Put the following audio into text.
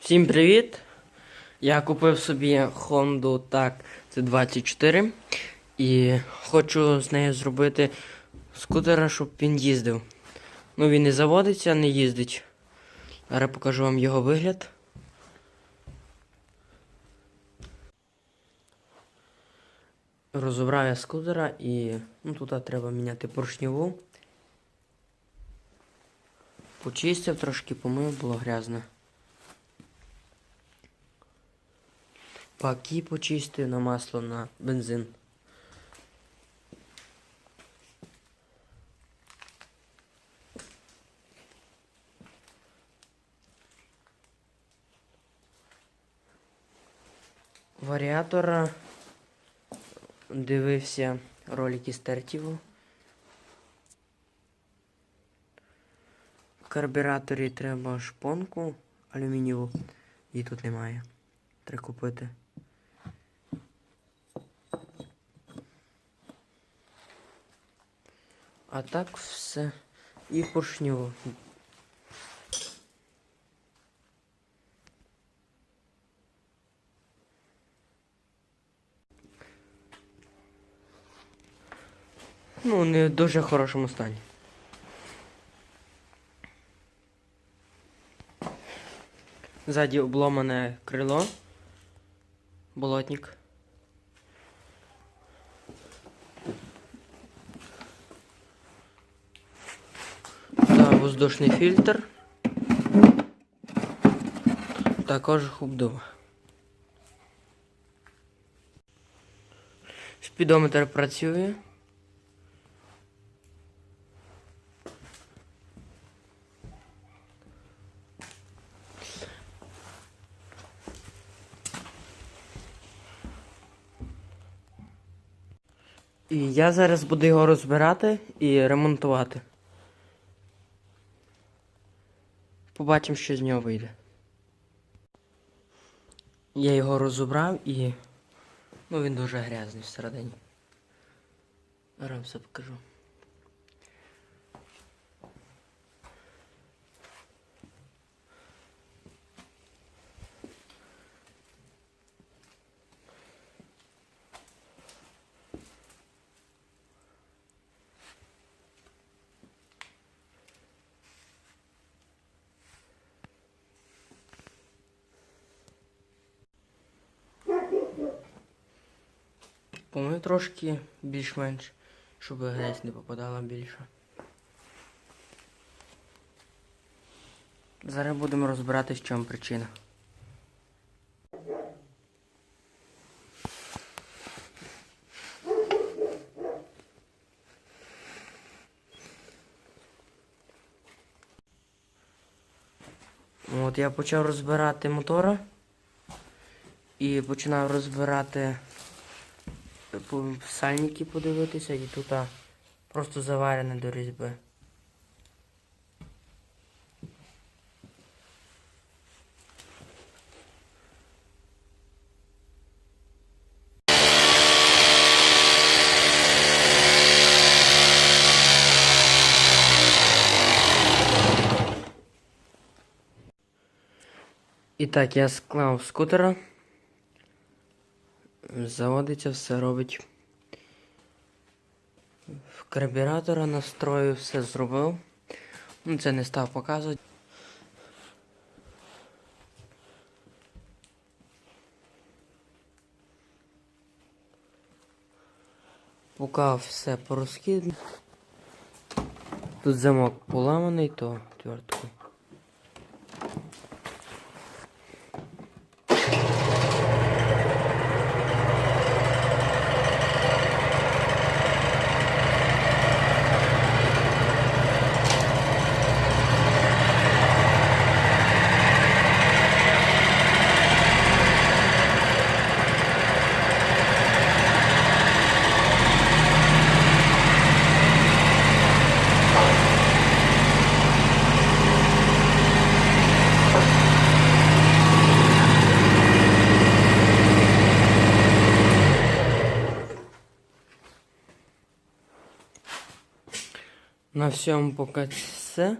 Всім привіт! Я купив собі Honda TAC C24 і хочу з нею зробити скутера, щоб він їздив. Ну, він не заводиться, не їздить. Зараз покажу вам його вигляд. Розібрав я скутера і тут треба міняти поршневу. Почистив, трошки помив, було грязно. Баки почистив на масло, на бензин. Варіатора дивився ролики з Тертіву. В карбюраторі треба шпонку алюмінієву. Її тут немає. Треба купити. А так все. І поршню. Ну, не в дуже хорошому стані. Ззаді обломане крило. Болотник. Та воздушний фільтр. Також обдув. Спідометр працює. І я зараз буду його розбирати і ремонтувати. Побачимо, що з нього вийде. Я його розібрав і він дуже грязний всередині. Зараз все покажу. Помив трошки більш-менш, щоб грязь не попадала більше. Зараз будемо розбиратись, в чому причина. От я почав розбирати мотора і починав розбирати сальники, подивитися, і тут просто заварене до різьби. І так, я склав скутера. Заводиться, все робить. В карбюратора настроїв, все зробив. Це не став показувати. Поки все порозкидано. Тут замок поламаний, то твердкою. На всьому поки все.